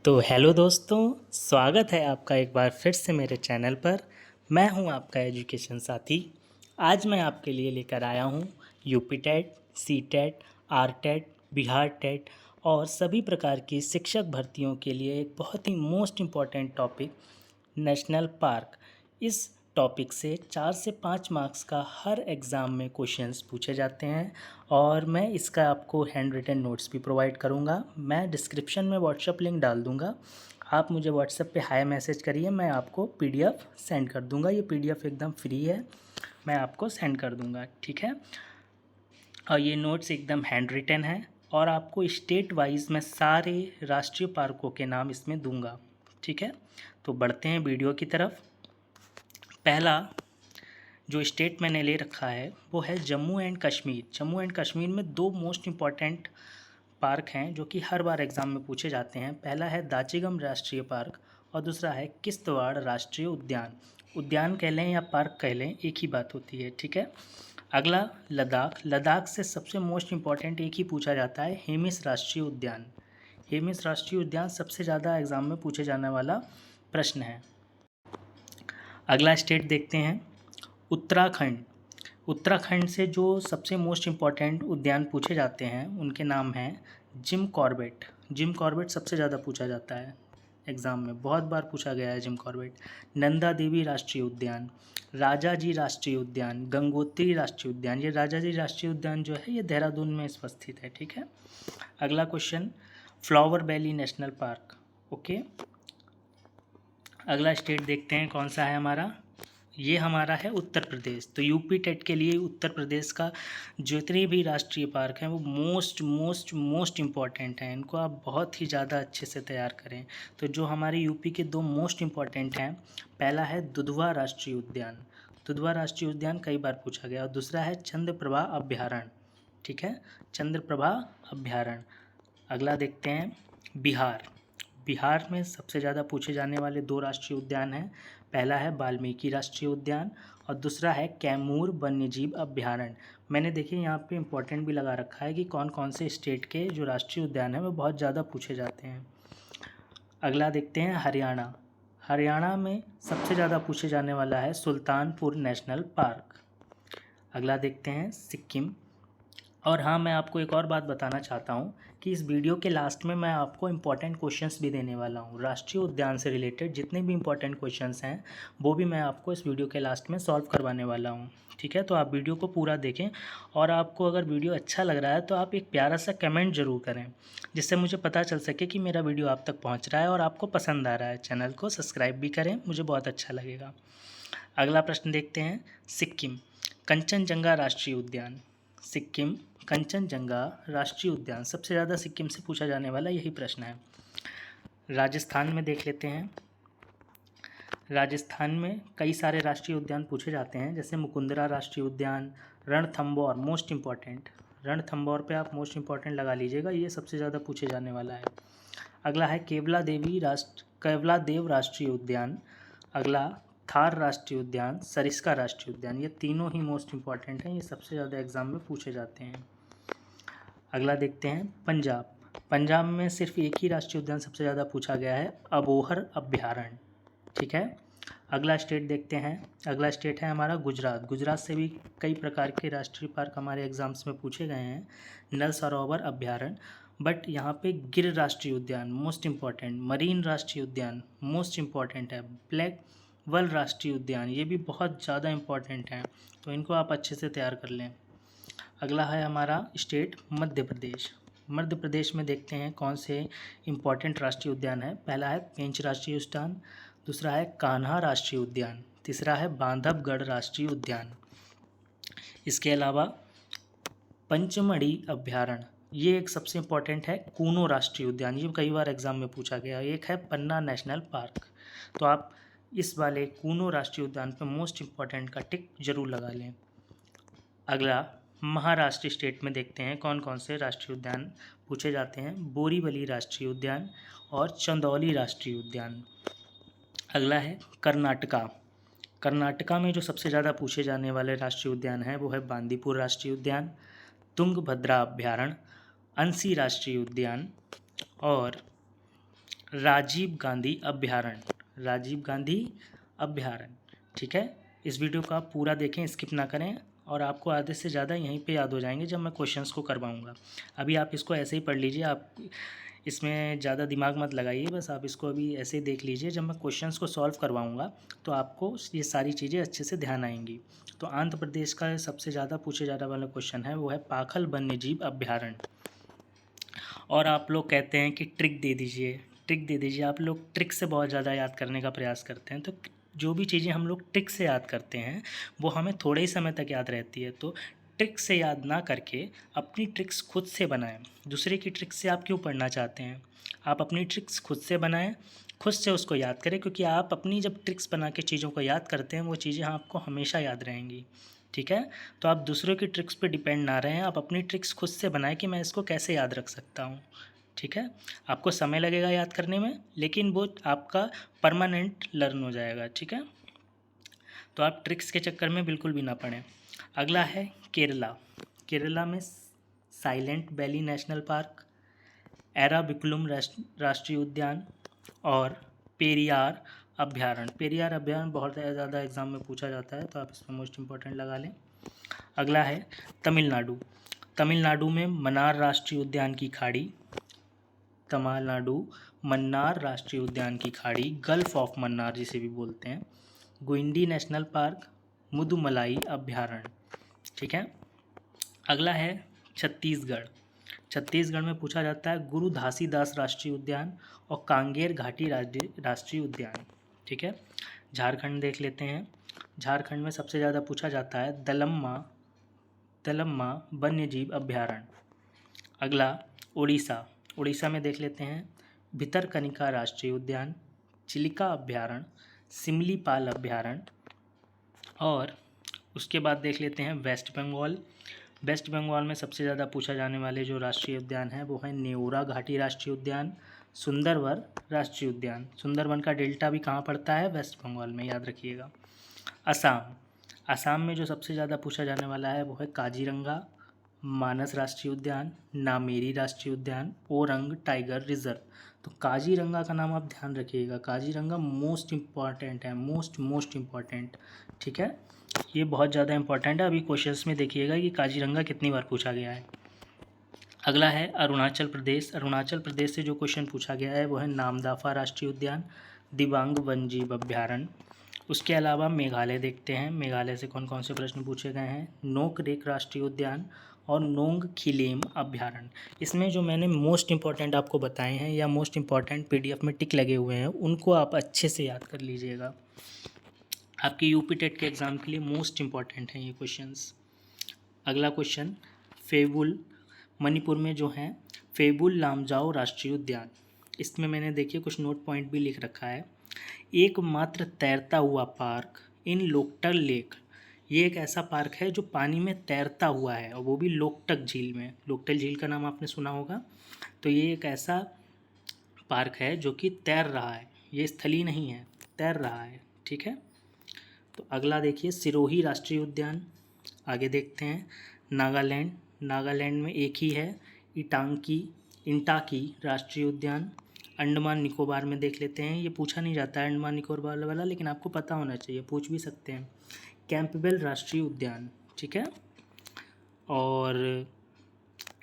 तो हेलो दोस्तों, स्वागत है आपका एक बार फिर से मेरे चैनल पर। मैं हूं आपका एजुकेशन साथी। आज मैं आपके लिए लेकर आया हूं UP TET, C TET, R TET, Bihar TET और सभी प्रकार की शिक्षक भर्तियों के लिए एक बहुत ही most important topic, national park. इस टॉपिक से 4 से 5 मार्क्स का हर एग्ज़ाम में क्वेश्चंस पूछे जाते हैं और मैं इसका आपको हैंड रिटन नोट्स भी प्रोवाइड करूंगा। मैं डिस्क्रिप्शन में व्हाट्सएप लिंक डाल दूंगा। आप मुझे व्हाट्सएप पे हाय मैसेज करिए, मैं आपको पीडीएफ सेंड कर दूंगा। ये पीडीएफ एकदम फ्री है, मैं आपको सेंड कर दूंगा, ठीक है। और ये नोट्स एकदम हैंड रिटन है और आपको स्टेट वाइज मैं सारे राष्ट्रीय पार्कों के नाम इसमें दूंगा, ठीक है। तो बढ़ते हैं वीडियो की तरफ। पहला जो स्टेट मैंने ले रखा है वो है जम्मू एंड कश्मीर। जम्मू एंड कश्मीर में दो मोस्ट इम्पॉर्टेंट पार्क हैं जो कि हर बार एग्ज़ाम में पूछे जाते हैं। पहला है दाचिगम राष्ट्रीय पार्क और दूसरा है किश्तवाड़ राष्ट्रीय उद्यान। उद्यान कह लें या पार्क कह लें, एक ही बात होती है, ठीक है। अगला लद्दाख। लद्दाख से सबसे मोस्ट इम्पॉर्टेंट एक ही पूछा जाता है, हेमिस राष्ट्रीय उद्यान। हेमिस राष्ट्रीय उद्यान सबसे ज़्यादा एग्ज़ाम में पूछे जाने वाला प्रश्न है। अगला स्टेट देखते हैं, उत्तराखंड। उत्तराखंड से जो सबसे मोस्ट इम्पॉर्टेंट उद्यान पूछे जाते हैं उनके नाम हैं जिम कॉर्बेट। जिम कॉर्बेट सबसे ज़्यादा पूछा जाता है एग्ज़ाम में, बहुत बार पूछा गया है जिम कॉर्बेट। नंदा देवी राष्ट्रीय उद्यान, राजा जी राष्ट्रीय उद्यान, गंगोत्री राष्ट्रीय उद्यान। ये राजा जी राष्ट्रीय उद्यान जो है ये देहरादून में स्थित है, ठीक है। अगला question, flower valley national park, okay. अगला स्टेट देखते हैं कौन सा है हमारा। ये हमारा है उत्तर प्रदेश। तो यूपी टेट के लिए उत्तर प्रदेश का जितने भी राष्ट्रीय पार्क हैं वो मोस्ट मोस्ट मोस्ट इम्पॉर्टेंट हैं, इनको आप बहुत ही ज़्यादा अच्छे से तैयार करें। तो जो हमारे यूपी के दो मोस्ट इम्पॉर्टेंट हैं, पहला है दुधवा राष्ट्रीय उद्यान। दुधवा राष्ट्रीय उद्यान कई बार पूछा गया। और दूसरा है चंद्रप्रभा अभ्यारण्य, ठीक है, चंद्रप्रभा अभ्यारण्य। अगला देखते हैं बिहार। बिहार में सबसे ज़्यादा पूछे जाने वाले दो राष्ट्रीय उद्यान हैं। पहला है वाल्मीकि राष्ट्रीय उद्यान और दूसरा है कैमूर वन्यजीव अभ्यारण्य। मैंने देखिए यहाँ पे इम्पोर्टेंट भी लगा रखा है कि कौन कौन से स्टेट के जो राष्ट्रीय उद्यान हैं वो बहुत ज़्यादा पूछे जाते हैं। अगला देखते हैं हरियाणा। हरियाणा में सबसे ज़्यादा पूछे जाने वाला है सुल्तानपुर नेशनल पार्क। अगला देखते हैं सिक्किम। और हाँ, मैं आपको एक और बात बताना चाहता हूँ कि इस वीडियो के लास्ट में मैं आपको इम्पॉर्टेंट क्वेश्चंस भी देने वाला हूँ। राष्ट्रीय उद्यान से रिलेटेड जितने भी इम्पॉर्टेंट क्वेश्चंस हैं वो भी मैं आपको इस वीडियो के लास्ट में सॉल्व करवाने वाला हूँ, ठीक है। तो आप वीडियो को पूरा देखें और आपको अगर वीडियो अच्छा लग रहा है तो आप एक प्यारा सा कमेंट ज़रूर करें, जिससे मुझे पता चल सके कि मेरा वीडियो आप तक पहुँच रहा है और आपको पसंद आ रहा है। चैनल को सब्सक्राइब भी करें, मुझे बहुत अच्छा लगेगा। अगला प्रश्न देखते हैं, सिक्किम कंचनजंगा राष्ट्रीय उद्यान। सिक्किम कंचनजंगा राष्ट्रीय उद्यान सबसे ज़्यादा सिक्किम से पूछा जाने वाला यही प्रश्न है। राजस्थान में देख लेते हैं। राजस्थान में कई सारे राष्ट्रीय उद्यान पूछे जाते हैं, जैसे मुकुंदरा राष्ट्रीय उद्यान, रणथंबोर मोस्ट इम्पॉर्टेंट। रणथंबोर पे आप मोस्ट इम्पॉर्टेंट लगा लीजिएगा, ये सबसे ज़्यादा पूछे जाने वाला है। अगला है केवला देव राष्ट्रीय उद्यान। अगला थार राष्ट्रीय उद्यान, सरिस्का राष्ट्रीय उद्यान। ये तीनों ही मोस्ट इम्पॉर्टेंट हैं, ये सबसे ज़्यादा एग्जाम में पूछे जाते हैं। अगला देखते हैं पंजाब। पंजाब में सिर्फ एक ही राष्ट्रीय उद्यान सबसे ज़्यादा पूछा गया है, अबोहर अभ्यारण्य, ठीक है। अगला स्टेट देखते हैं। अगला स्टेट है हमारा गुजरात। गुजरात से भी कई प्रकार के राष्ट्रीय पार्क हमारे एग्जाम्स में पूछे गए हैं। नल सरोवर अभ्यारण्य, बट यहाँ पे गिर राष्ट्रीय उद्यान मोस्ट इम्पॉर्टेंट, मरीन राष्ट्रीय उद्यान मोस्ट इम्पॉर्टेंट है, ब्लैक वल राष्ट्रीय उद्यान ये भी बहुत ज़्यादा इम्पॉर्टेंट है, तो इनको आप अच्छे से तैयार कर लें। अगला है हमारा स्टेट मध्य प्रदेश। मध्य प्रदेश में देखते हैं कौन से इम्पॉर्टेंट राष्ट्रीय उद्यान है। पहला है पेंच राष्ट्रीय उद्यान, दूसरा है कान्हा राष्ट्रीय उद्यान, तीसरा है बांधवगढ़ राष्ट्रीय उद्यान। इसके अलावा पंचमढ़ी अभ्यारण्य, ये एक सबसे इम्पॉर्टेंट है, कूनो राष्ट्रीय उद्यान, ये कई बार एग्जाम में पूछा गया। एक है पन्ना नेशनल पार्क। तो आप इस वाले कूनो राष्ट्रीय उद्यान पर मोस्ट इम्पॉर्टेंट का टिक जरूर लगा लें। अगला महाराष्ट्र स्टेट में देखते हैं कौन कौन से राष्ट्रीय उद्यान पूछे जाते हैं। बोरीवली राष्ट्रीय उद्यान और चंदौली राष्ट्रीय उद्यान। अगला है कर्नाटका। कर्नाटका में जो सबसे ज़्यादा पूछे जाने वाले राष्ट्रीय उद्यान हैं वो है बांदीपुर राष्ट्रीय उद्यान, तुंगभद्रा अभ्यारण्य, अंसी राष्ट्रीय उद्यान और राजीव गांधी अभ्यारण्य, राजीव गांधी अभ्यारण्य। ठीक है, इस वीडियो को आप पूरा देखें, स्किप ना करें, और आपको आधे से ज़्यादा यहीं पे याद हो जाएंगे जब मैं क्वेश्चंस को करवाऊंगा। अभी आप इसको ऐसे ही पढ़ लीजिए, आप इसमें ज़्यादा दिमाग मत लगाइए, बस आप इसको अभी ऐसे ही देख लीजिए। जब मैं क्वेश्चंस को सॉल्व करवाऊंगा तो आपको ये सारी चीज़ें अच्छे से ध्यान आएंगी। तो आंध्र प्रदेश का सबसे ज़्यादा पूछे जाने वाला क्वेश्चन है वो है पाखल वन्यजीव अभ्यारण्य। और आप लोग कहते हैं कि ट्रिक दे दीजिए, ट्रिक दे दीजिए। आप लोग ट्रिक से बहुत ज़्यादा याद करने का प्रयास करते हैं, तो जो भी चीज़ें हम लोग ट्रिक से याद करते हैं वो हमें थोड़े ही समय तक याद रहती है। तो ट्रिक से याद ना करके अपनी ट्रिक्स खुद से बनाएं। दूसरे की ट्रिक्स से आप क्यों पढ़ना चाहते हैं? आप अपनी ट्रिक्स खुद से बनाएं, खुद से उसको याद करें, क्योंकि आप अपनी जब ट्रिक्स बना के चीज़ों को याद करते हैं वो चीज़ें आपको हमेशा याद रहेंगी। ठीक है, तो आप दूसरों की ट्रिक्स पे डिपेंड ना रहें, आप अपनी ट्रिक्स खुद से बनाएं कि मैं इसको कैसे याद रख सकता हूँ। ठीक है, आपको समय लगेगा याद करने में, लेकिन वो आपका परमानेंट लर्न हो जाएगा। ठीक है, तो आप ट्रिक्स के चक्कर में बिल्कुल भी ना पड़ें। अगला है केरला। केरला में silent valley national park, Eravikulam राष्ट्रीय उद्यान और पेरियार अभ्यारण्य। पेरियार अभ्यारण्य बहुत ज़्यादा एग्जाम में पूछा जाता है, तो आप इसमें मोस्ट इम्पोर्टेंट लगा लें। अगला है तमिलनाडु। तमिलनाडु में मन्नार राष्ट्रीय उद्यान की खाड़ी, तमिलनाडु मन्नार राष्ट्रीय उद्यान की खाड़ी, गल्फ ऑफ मन्नार जिसे भी बोलते हैं, गुइंडी नेशनल पार्क, मुदुमलाई अभ्यारण्य। ठीक है, अगला है छत्तीसगढ़। छत्तीसगढ़ में पूछा जाता है गुरु घासीदास राष्ट्रीय उद्यान और कांगेर घाटी राष्ट्रीय उद्यान। ठीक है, झारखंड देख लेते हैं। झारखंड में सबसे ज़्यादा पूछा जाता है दलम्मा वन्यजीव अभ्यारण्य। अगला उड़ीसा। उड़ीसा में देख लेते हैं भितरकनिका राष्ट्रीय उद्यान, चिलिका अभ्यारण्य, सिमलीपाल अभ्यारण्य। और उसके बाद देख लेते हैं वेस्ट बंगाल। वेस्ट बंगाल में सबसे ज़्यादा पूछा जाने वाले जो राष्ट्रीय उद्यान है वो है नेउरा घाटी राष्ट्रीय उद्यान, सुंदरवन राष्ट्रीय उद्यान। सुंदरवन का डेल्टा भी कहाँ पड़ता है? वेस्ट बंगाल में, याद रखिएगा। असम। असम में जो सबसे ज़्यादा पूछा जाने वाला है वो है काजीरंगा मानस राष्ट्रीय उद्यान, नामेरी राष्ट्रीय उद्यान, ओरंग टाइगर रिजर्व। तो काजीरंगा का नाम आप ध्यान रखिएगा, काजीरंगा मोस्ट इम्पॉर्टेंट है, मोस्ट इम्पॉर्टेंट। ठीक है, ये बहुत ज़्यादा इंपॉर्टेंट है। अभी क्वेश्चंस में देखिएगा कि काजीरंगा कितनी बार पूछा गया है। अगला है अरुणाचल प्रदेश। अरुणाचल प्रदेश से जो क्वेश्चन पूछा गया है वो है नामदाफा राष्ट्रीय उद्यान, दिबांग वन्यजीव अभ्यारण्य। उसके अलावा मेघालय देखते हैं, मेघालय से कौन कौन से प्रश्न पूछे गए हैं। नोक रेक राष्ट्रीय उद्यान और नोंग खिलेम अभ्यारण्य। इसमें जो मैंने मोस्ट इंपॉर्टेंट आपको बताए हैं या मोस्ट इंपॉर्टेंट पीडीएफ में टिक लगे हुए हैं उनको आप अच्छे से याद कर लीजिएगा, आपके यूपी टेट के एग्ज़ाम के लिए मोस्ट इम्पॉर्टेंट हैं ये क्वेश्चंस। अगला क्वेश्चन फेबुल, मणिपुर में जो है फेबुल लामजाओ राष्ट्रीय उद्यान। इसमें मैंने देखिए कुछ नोट पॉइंट भी लिख रखा है। एकमात्र तैरता हुआ पार्क इन लोकटक लेक। ये एक ऐसा पार्क है जो पानी में तैरता हुआ है और वो भी लोकटक झील में। लोकटक झील का नाम आपने सुना होगा। तो ये एक ऐसा पार्क है जो कि तैर रहा है, ये स्थलीय नहीं है, तैर रहा है। ठीक है, तो अगला देखिए सिरोही राष्ट्रीय उद्यान। आगे देखते हैं नागालैंड। नागालैंड में एक ही है इंटाकी राष्ट्रीय उद्यान। अंडमान निकोबार में देख लेते हैं, ये पूछा नहीं जाता है अंडमान निकोबार वाला, लेकिन आपको पता होना चाहिए, पूछ भी सकते हैं। कैंपबेल राष्ट्रीय उद्यान। ठीक है, और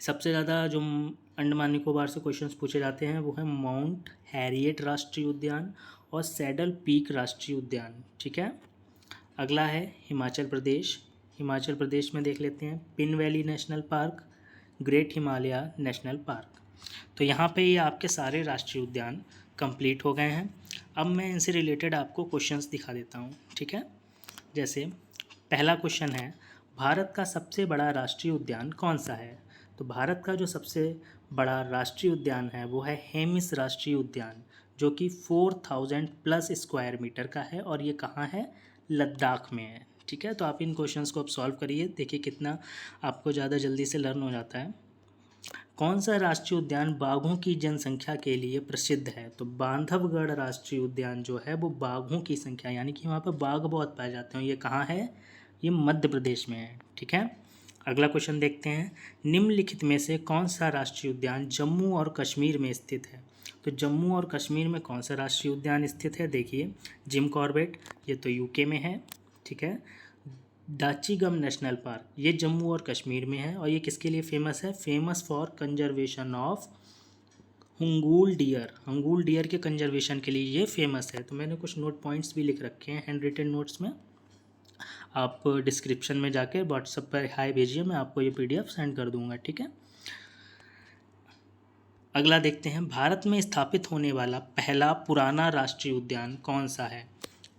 सबसे ज़्यादा जो अंडमान निकोबार से क्वेश्चंस पूछे जाते हैं वो है माउंट हैरियट राष्ट्रीय उद्यान और सैडल पीक राष्ट्रीय उद्यान। ठीक है, अगला है हिमाचल प्रदेश। हिमाचल प्रदेश में देख लेते हैं pin valley national park, great Himalaya national park. तो यहाँ पे ये आपके सारे राष्ट्रीय उद्यान कंप्लीट हो गए हैं। अब मैं इनसे रिलेटेड आपको क्वेश्चंस दिखा देता हूँ। ठीक है, जैसे पहला क्वेश्चन है भारत का सबसे बड़ा राष्ट्रीय उद्यान कौन सा है? तो भारत का जो सबसे बड़ा राष्ट्रीय उद्यान है वो है हेमिस राष्ट्रीय उद्यान, जो कि 4000 प्लस स्क्वायर मीटर का है और ये कहाँ है? लद्दाख में है। ठीक है, तो आप इन क्वेश्चंस को आप सॉल्व करिए, देखिए कितना आपको ज़्यादा जल्दी से लर्न हो जाता है। कौन सा राष्ट्रीय उद्यान बाघों की जनसंख्या के लिए प्रसिद्ध है? तो बांधवगढ़ राष्ट्रीय उद्यान जो है वो बाघों की संख्या, यानी कि वहाँ पर बाघ बहुत पाए जाते हैं, ये कहाँ है? ये मध्य प्रदेश में है। ठीक है, अगला क्वेश्चन देखते हैं निम्नलिखित में से कौन सा राष्ट्रीय उद्यान जम्मू और कश्मीर में स्थित है? तो जम्मू और कश्मीर में कौन सा राष्ट्रीय उद्यान स्थित है? देखिए जिम कॉर्बेट, ये तो यूके में है, ठीक है। दाचीगम नेशनल पार्क, ये जम्मू और कश्मीर में है और ये किसके लिए फेमस है? Famous for conservation of hangul deer, hangul deer के कंजर्वेशन के लिए ये फेमस है। तो मैंने कुछ नोट पॉइंट्स भी लिख रखे हैं हैंड रिटन नोट्स में, आप डिस्क्रिप्शन में जाके व्हाट्सएप पर हाय भेजिए, मैं आपको ये PDF सेंड कर दूंगा, ठीक है। अगला देखते हैं, भारत में स्थापित होने वाला पहला पुराना राष्ट्रीय उद्यान कौन सा है?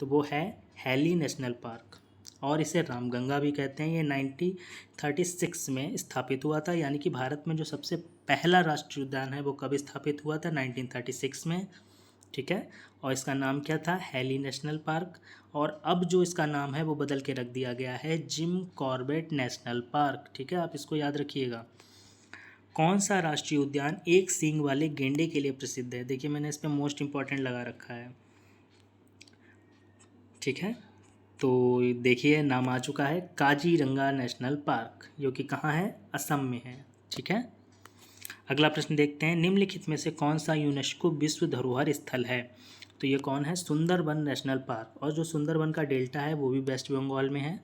तो वो है हैली नेशनल पार्क, और इसे रामगंगा भी कहते हैं। ये 1936 में स्थापित हुआ था, यानी कि भारत में जो सबसे पहला राष्ट्रीय उद्यान है वो कब स्थापित हुआ था? 1936 में, ठीक है। और इसका नाम क्या था? Hailey National Park. और अब जो इसका नाम है वो बदल के रख दिया गया है जिम कॉर्बेट नेशनल पार्क, ठीक है, आप इसको याद रखिएगा। कौन सा राष्ट्रीय उद्यान एक सींग वाले गेंडे के लिए प्रसिद्ध है? देखिए मैंने इस पर मोस्ट इम्पॉर्टेंट लगा रखा है, ठीक है। तो देखिए नाम आ चुका है काजीरंगा नेशनल पार्क, जो कि कहाँ है? असम में है, ठीक है। अगला प्रश्न देखते हैं, निम्नलिखित में से कौन सा यूनेस्को विश्व धरोहर स्थल है? तो ये कौन है? सुंदरबन नेशनल पार्क, और जो सुंदरबन का डेल्टा है वो भी वेस्ट बंगाल में है,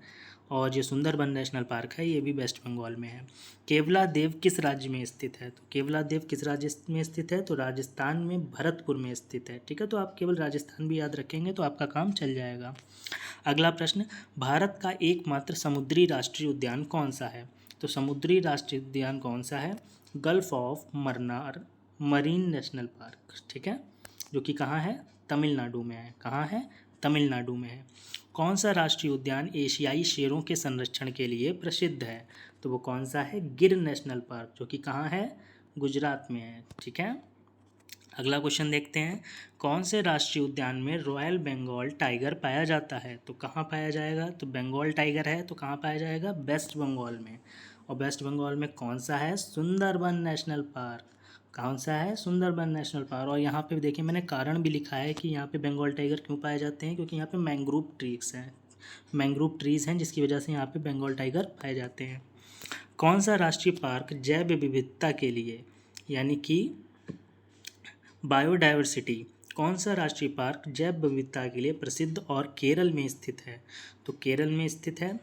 और ये सुंदरबन नेशनल पार्क है ये भी वेस्ट बंगाल में है। केवला देव किस राज्य में स्थित है? तो केवला देव किस राज्य में स्थित है? तो राजस्थान में भरतपुर में स्थित है, ठीक है। तो आप केवल राजस्थान भी याद रखेंगे तो आपका काम चल जाएगा। अगला प्रश्न, भारत का एकमात्र समुद्री राष्ट्रीय उद्यान कौन सा है? तो समुद्री राष्ट्रीय उद्यान कौन सा है? Gulf of Mannar marine national park, ठीक है, जो कि कहाँ है? तमिलनाडु में है। कहाँ है? तमिलनाडु में है। कौन सा राष्ट्रीय उद्यान एशियाई शेरों के संरक्षण के लिए प्रसिद्ध है? तो वो कौन सा है? गिर नेशनल पार्क, जो कि कहाँ है? गुजरात में है, ठीक है। अगला क्वेश्चन देखते हैं, कौन से राष्ट्रीय उद्यान में रॉयल बंगाल टाइगर पाया जाता है? तो कहाँ पाया जाएगा? तो बंगाल टाइगर है तो कहाँ पाया जाएगा? वेस्ट बंगाल में। और वेस्ट बंगाल में कौन सा है? Sundarban national park. कौन सा है? Sundarban national Park. और यहाँ पे देखिए मैंने कारण भी लिखा है कि यहाँ पे बंगाल टाइगर क्यों पाए जाते हैं, क्योंकि यहाँ पे मैंग्रोव ट्रीज हैं, मैंग्रोव ट्रीज हैं, जिसकी वजह से यहाँ पे बंगाल टाइगर पाए जाते हैं। कौन सा राष्ट्रीय पार्क जैव विविधता के लिए, यानी कि बायोडायवर्सिटी, कौन सा राष्ट्रीय पार्क जैव विविधता के लिए प्रसिद्ध और केरल में स्थित है? तो केरल में स्थित है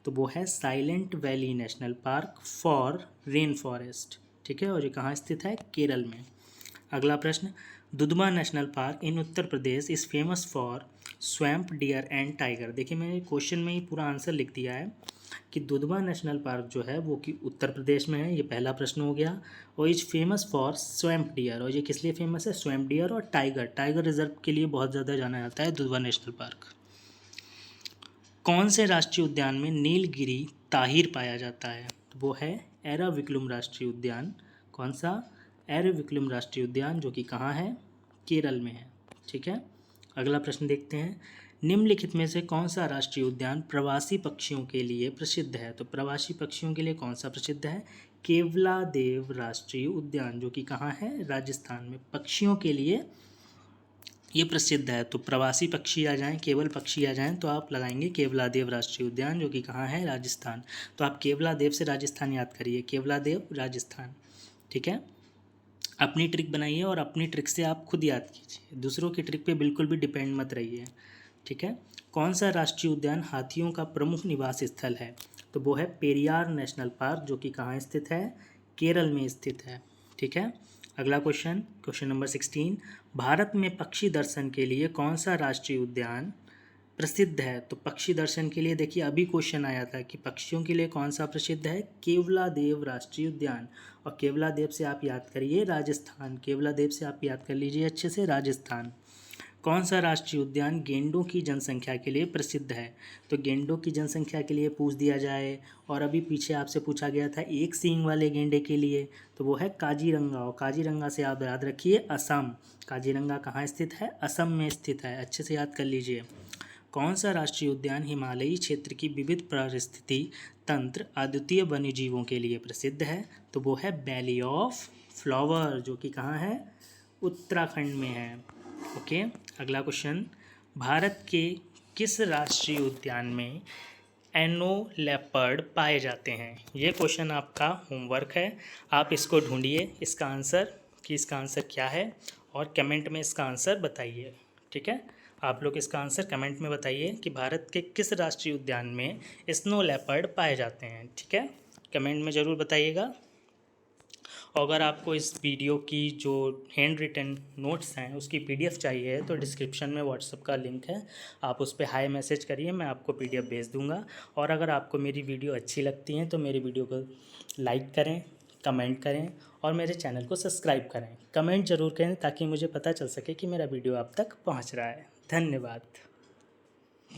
तो वो है silent valley national park for rain forest, ठीक है, और ये कहाँ स्थित है? केरल में। अगला प्रश्न, Dudhwa national park in Uttar Pradesh is famous for swamp dear and tiger. देखिए मैंने क्वेश्चन में ही पूरा आंसर लिख दिया है कि दुधवा नेशनल पार्क जो है वो कि उत्तर प्रदेश में है, ये पहला प्रश्न हो गया। और is famous for swamp dear, और ये किस लिए फेमस है? स्वैम्प डियर और टाइगर, टाइगर रिजर्व के लिए बहुत ज़्यादा जाना जाता है दुधवा नेशनल पार्क। कौन से राष्ट्रीय उद्यान में नीलगिरी ताहिर पाया जाता है? तो वो है एराविकुलम राष्ट्रीय उद्यान। कौन सा? एराविकुलम राष्ट्रीय उद्यान, जो कि कहाँ है? केरल में है, ठीक है। अगला प्रश्न देखते हैं, निम्नलिखित में से कौन सा राष्ट्रीय उद्यान प्रवासी पक्षियों के लिए प्रसिद्ध है? तो प्रवासी पक्षियों के लिए कौन सा प्रसिद्ध है? केवलादेव राष्ट्रीय उद्यान, जो कि कहाँ है? राजस्थान में। पक्षियों के लिए ये प्रसिद्ध है, तो प्रवासी पक्षी आ जाएं, केवल पक्षी आ जाएं तो आप लगाएंगे केवलादेव राष्ट्रीय उद्यान, जो कि कहाँ है? राजस्थान। तो आप केवलादेव से राजस्थान याद करिए, केवलादेव राजस्थान, ठीक है। अपनी ट्रिक बनाइए और अपनी ट्रिक से आप खुद याद कीजिए, दूसरों की ट्रिक पे बिल्कुल भी डिपेंड मत रहिए, ठीक है। कौन सा राष्ट्रीय उद्यान हाथियों का प्रमुख निवास स्थल है? तो वो है पेरियार नेशनल पार्क, जो कि कहाँ स्थित है? केरल में स्थित है, ठीक है। अगला क्वेश्चन, क्वेश्चन नंबर 16, भारत में पक्षी दर्शन के लिए कौन सा राष्ट्रीय उद्यान प्रसिद्ध है? तो पक्षी दर्शन के लिए देखिए अभी क्वेश्चन आया था कि पक्षियों के लिए कौन सा प्रसिद्ध है? केवलादेव राष्ट्रीय उद्यान। और केवलादेव से आप याद करिए राजस्थान, केवलादेव से आप याद कर लीजिए अच्छे से राजस्थान। कौन सा राष्ट्रीय उद्यान गेंडों की जनसंख्या के लिए प्रसिद्ध है? तो गेंडों की जनसंख्या के लिए पूछ दिया जाए, और अभी पीछे आपसे पूछा गया था एक सींग वाले गेंडे के लिए, तो वो है काजीरंगा। और काजीरंगा से आप याद रखिए असम, काजीरंगा कहाँ स्थित है? असम में स्थित है, अच्छे से याद कर लीजिए। कौन सा राष्ट्रीय उद्यान हिमालयी क्षेत्र की विविध पारिस्थिति तंत्र अद्वितीय वन्यजीवों के लिए प्रसिद्ध है? तो वो है वैली ऑफ फ्लावर, जो कि कहाँ है? उत्तराखंड में है, ओके। अगला क्वेश्चन, भारत के किस राष्ट्रीय उद्यान में एनोलेपर्ड पाए जाते हैं? ये क्वेश्चन आपका होमवर्क है, आप इसको ढूंढिए इसका आंसर कि इसका आंसर क्या है, और कमेंट में इसका आंसर बताइए। ठीक है, आप लोग इसका आंसर कमेंट में बताइए कि भारत के किस राष्ट्रीय उद्यान में स्नो लेपर्ड पाए जाते हैं। ठीक है, कमेंट में ज़रूर बताइएगा। और अगर आपको इस वीडियो की जो हैंड रिटन नोट्स हैं उसकी पीडीएफ चाहिए तो डिस्क्रिप्शन में व्हाट्सअप का लिंक है, आप उस पर हाई मैसेज करिए, मैं आपको पीडीएफ भेज दूंगा। और अगर आपको मेरी वीडियो अच्छी लगती है तो मेरी वीडियो को लाइक करें, कमेंट करें और मेरे चैनल को सब्सक्राइब करें। कमेंट ज़रूर करें ताकि मुझे पता चल सके कि मेरा वीडियो आप तक पहुंच रहा है। धन्यवाद।